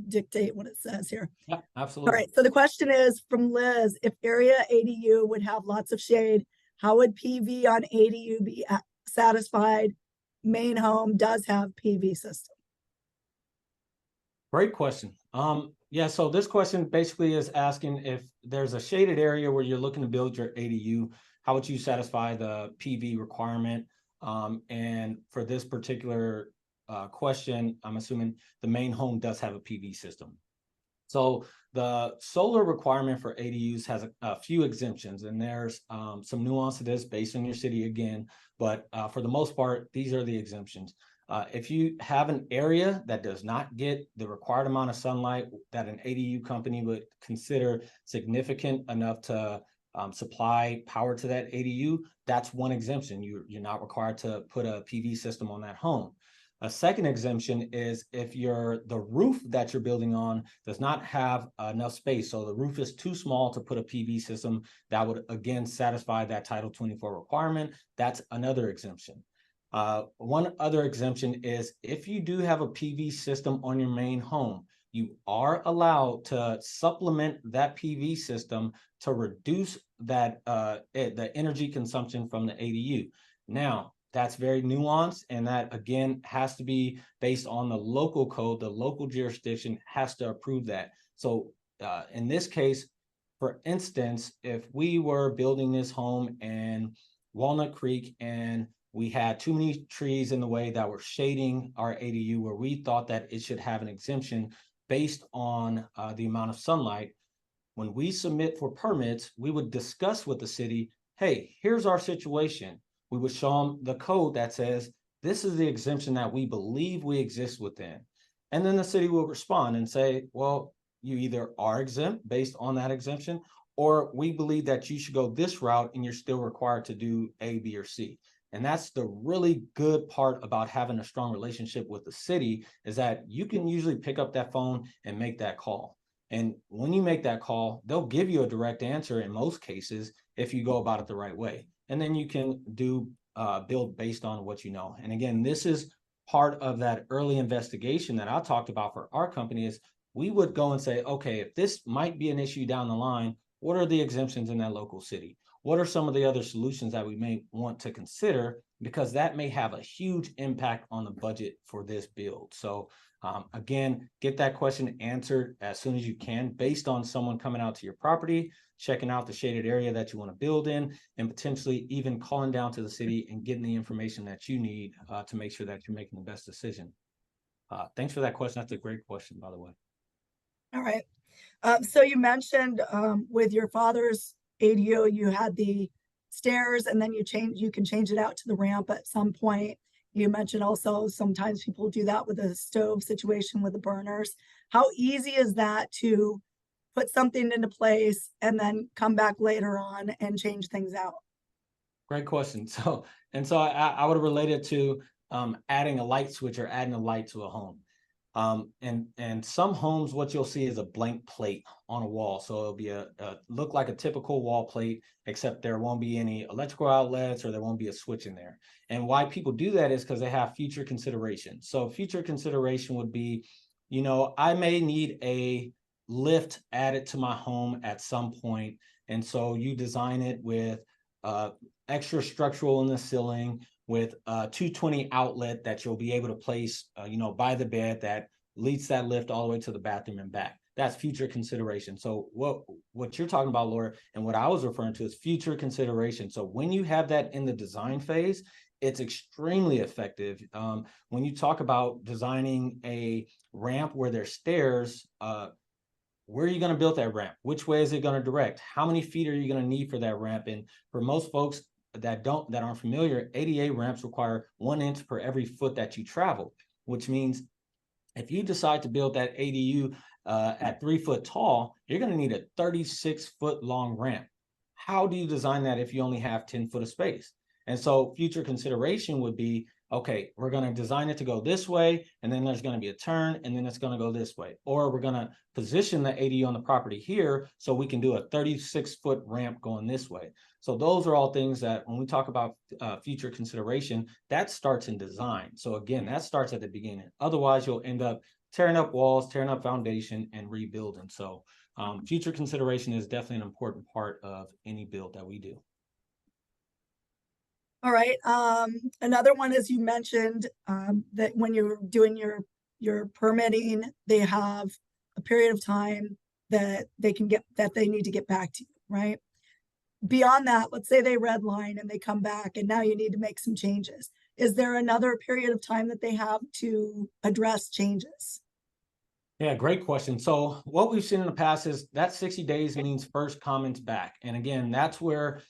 dictate what it says here. Yeah, All absolutely. right. So the question is from Liz: if area ADU would have lots of shade, how would PV on ADU be satisfied? Main home does have PV system. Great question. Yeah, so this question basically is asking, if there's a shaded area where you're looking to build your ADU, how would you satisfy the PV requirement? And for this particular question, I'm assuming the main home does have a PV system. So the solar requirement for ADUs has a few exemptions, and there's some nuance to this based on your city again, but for the most part, these are the exemptions. If you have an area that does not get the required amount of sunlight that an ADU company would consider significant enough to supply power to that ADU, that's one exemption. You're not required to put a PV system on that home. A second exemption is if the roof that you're building on does not have enough space. So the roof is too small to put a PV system that would, again, satisfy that Title 24 requirement. That's another exemption. One other exemption is if you do have a PV system on your main home, you are allowed to supplement that PV system to reduce that the energy consumption from the ADU. Now, that's very nuanced, and that again has to be based on the local code. The local jurisdiction has to approve that. So in this case, for instance, if we were building this home in Walnut Creek and we had too many trees in the way that were shading our ADU, where we thought that it should have an exemption based on the amount of sunlight, when we submit for permits, we would discuss with the city, hey, here's our situation. We would show them the code that says, this is the exemption that we believe we exist within. And then the city will respond and say, well, you either are exempt based on that exemption, or we believe that you should go this route and you're still required to do A, B, or C. And that's the really good part about having a strong relationship with the city, is that you can usually pick up that phone and make that call. And when you make that call, they'll give you a direct answer in most cases if you go about it the right way. And then you can build based on what you know. And again, this is part of that early investigation that I talked about for our company. Is we would go and say, okay, if this might be an issue down the line, what are the exemptions in that local city? What are some of the other solutions that we may want to consider? Because that may have a huge impact on the budget for this build. So again, get that question answered as soon as you can, based on someone coming out to your property, checking out the shaded area that you want to build in, and potentially even calling down to the city and getting the information that you need to make sure that you're making the best decision. Thanks for that question. That's a great question, by the way. All right. So you mentioned with your father's ADU, you had the stairs, and then you can change it out to the ramp at some point. You mentioned also sometimes people do that with a stove situation with the burners. How easy is that to put something into place and then come back later on and change things out? Great question. So I would relate it to adding a light switch or adding a light to a home. And some homes, what you'll see is a blank plate on a wall. So it'll be look like a typical wall plate, except there won't be any electrical outlets, or there won't be a switch in there. And why people do that is because they have future consideration. So future consideration would be, I may need a lift added to my home at some point, And so you design it with extra structural in the ceiling, with a 220 outlet that you'll be able to place, by the bed, that leads that lift all the way to the bathroom and back. That's future consideration. So what you're talking about, Laura, and what I was referring to is future consideration. So when you have that in the design phase, it's extremely effective. When you talk about designing a ramp where there's stairs, where are you going to build that ramp? Which way is it going to direct? How many feet are you going to need for that ramp? And for most folks that aren't familiar, ADA ramps require 1 inch per every foot that you travel, which means if you decide to build that ADU at 3 foot tall, you're going to need a 36-foot long ramp. How do you design that if you only have 10 foot of space? And so future consideration would be, okay, we're going to design it to go this way, and then there's going to be a turn, and then it's going to go this way. Or we're going to position the ADU on the property here so we can do a 36-foot ramp going this way. So those are all things that when we talk about future consideration, that starts in design. So again, that starts at the beginning. Otherwise, you'll end up tearing up walls, tearing up foundation, and rebuilding. So future consideration is definitely an important part of any build that we do. All right. Another one, as you mentioned, that when you're doing your permitting, they have a period of time that they need to get back to you, right? Beyond that, let's say they redline and they come back and now you need to make some changes. Is there another period of time that they have to address changes? Yeah, great question. So what we've seen in the past is that 60 days means first comments back. And again, that's where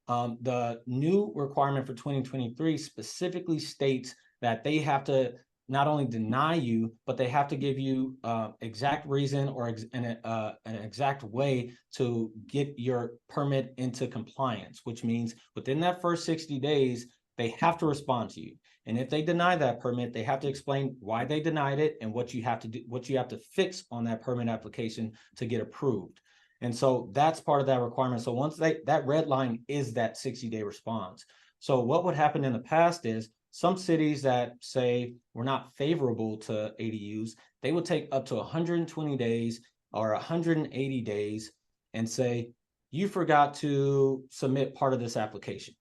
the new requirement for 2023 specifically states that they have to not only deny you, but they have to give you exact reason or an exact way to get your permit into compliance, which means within that first 60 days, they have to respond to you. And if they deny that permit, they have to explain why they denied it and what you have to do, what you have to fix on that permit application to get approved. And so that's part of that requirement. So once that red line is that 60-day response. So what would happen in the past is some cities that say we're not favorable to ADUs, they would take up to 120 days or 180 days and say, you forgot to submit part of this application.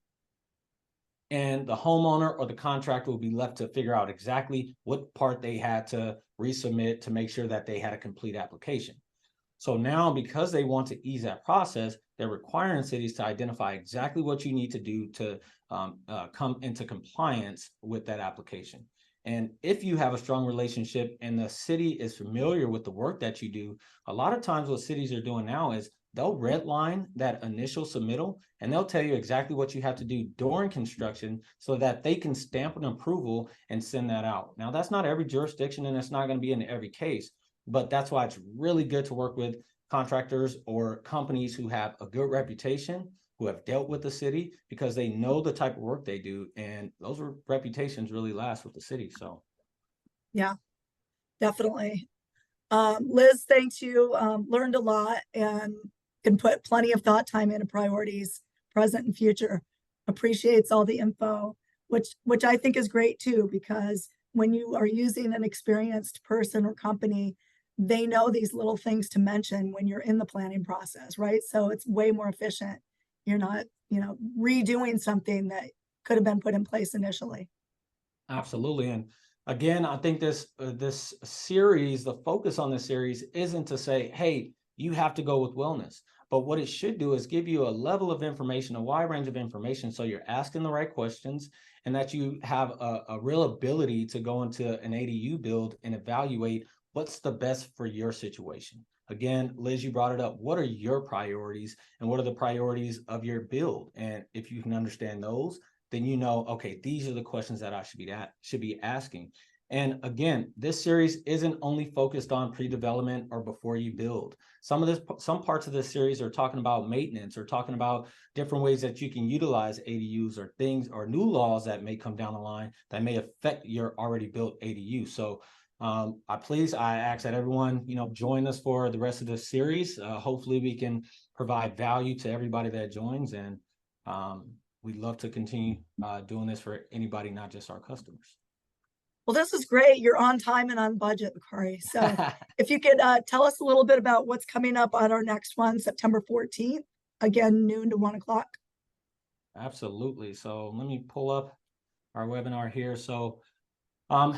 And the homeowner or the contractor will be left to figure out exactly what part they had to resubmit to make sure that they had a complete application. So now, because they want to ease that process, they're requiring cities to identify exactly what you need to do to come into compliance with that application. And if you have a strong relationship and the city is familiar with the work that you do, a lot of times what cities are doing now is they'll redline that initial submittal and they'll tell you exactly what you have to do during construction so that they can stamp an approval and send that out. Now, that's not every jurisdiction and it's not going to be in every case, but that's why it's really good to work with contractors or companies who have a good reputation, who have dealt with the city, because they know the type of work they do, and those reputations really last with the city. So yeah, definitely. Liz, thanks. You learned a lot and can put plenty of thought time into priorities, present and future. Appreciates all the info, which I think is great too, because when you are using an experienced person or company, they know these little things to mention when you're in the planning process, right? So it's way more efficient. You're not, redoing something that could have been put in place initially. absolutely. And again, I think this series, the focus on this series isn't to say, hey, you have to go with wellness. But what it should do is give you a level of information, a wide range of information, so you're asking the right questions and that you have a real ability to go into an ADU build and evaluate what's the best for your situation. Again, Liz, you brought it up. What are your priorities and what are the priorities of your build? And if you can understand those, then you know, okay, these are the questions that I should be asking. And again, this series isn't only focused on pre-development or before you build. Some parts of this series are talking about maintenance or talking about different ways that you can utilize ADUs or things or new laws that may come down the line that may affect your already built ADU. So I ask that everyone, join us for the rest of this series. Hopefully we can provide value to everybody that joins, and we'd love to continue doing this for anybody, not just our customers. Well, this is great. You're on time and on budget, Bakari. So if you could tell us a little bit about what's coming up on our next one, September 14th. again, noon to 1 o'clock. Absolutely. So let me pull up our webinar here. So our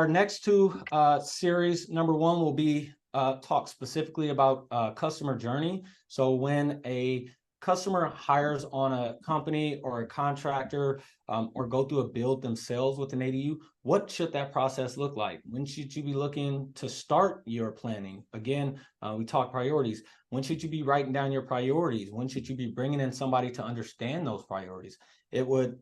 next two series, number one will be talk specifically about customer journey. So when a customer hires on a company or a contractor or go through a build themselves with an ADU, what should that process look like? When should you be looking to start your planning? Again, we talk priorities. When should you be writing down your priorities? When should you be bringing in somebody to understand those priorities? It would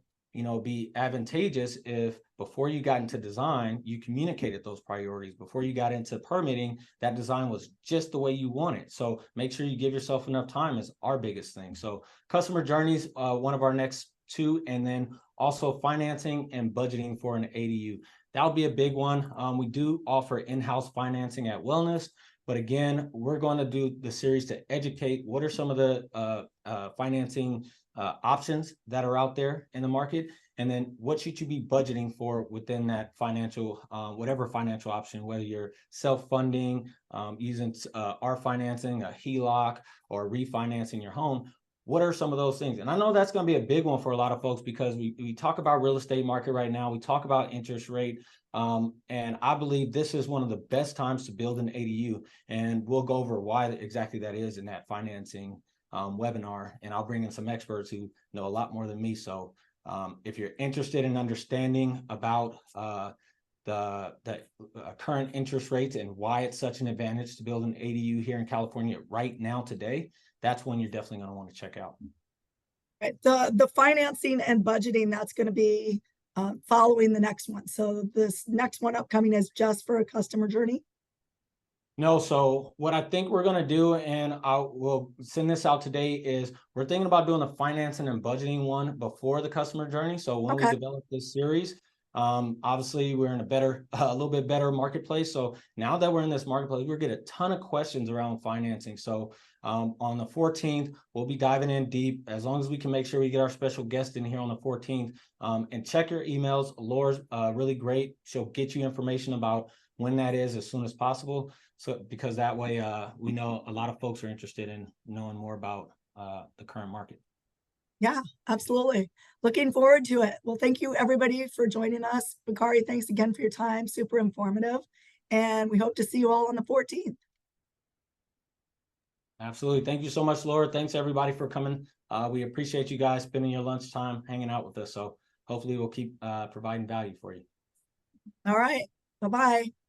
be advantageous if before you got into design, you communicated those priorities. Before you got into permitting, that design was just the way you want it. So make sure you give yourself enough time is our biggest thing. So customer journeys, one of our next two, and then also financing and budgeting for an ADU. That'll be a big one. We do offer in-house financing at WellNest, but again, we're going to do the series to educate what are some of the financing options that are out there in the market, and then what should you be budgeting for within that financial, whatever financial option, whether you're self-funding, using our financing, a HELOC, or refinancing your home. What are some of those things? And I know that's going to be a big one for a lot of folks because we talk about real estate market right now. We talk about interest rate. And I believe this is one of the best times to build an ADU. And we'll go over why exactly that is in that financing webinar, and I'll bring in some experts who know a lot more than me. So if you're interested in understanding about the current interest rates and why it's such an advantage to build an ADU here in California right now today, that's one you're definitely going to want to check out. Right. The financing and budgeting, that's going to be following the next one. So this next one upcoming is just for a customer journey. No, so what I think we're going to do, and we'll send this out today, is we're thinking about doing the financing and budgeting one before the customer journey. So when we develop this series, obviously we're in a little bit better marketplace. So now that we're in this marketplace, we're getting a ton of questions around financing. So on the 14th, we'll be diving in deep, as long as we can make sure we get our special guest in here on the 14th, and check your emails. Laura's really great. She'll get you information about when that is as soon as possible. So because that way we know a lot of folks are interested in knowing more about the current market. Yeah, absolutely. Looking forward to it. Well, thank you everybody for joining us. Bakari, thanks again for your time. Super informative. And we hope to see you all on the 14th. Absolutely. Thank you so much, Laura. Thanks everybody for coming. We appreciate you guys spending your lunchtime hanging out with us. So hopefully we'll keep providing value for you. All right. Bye-bye.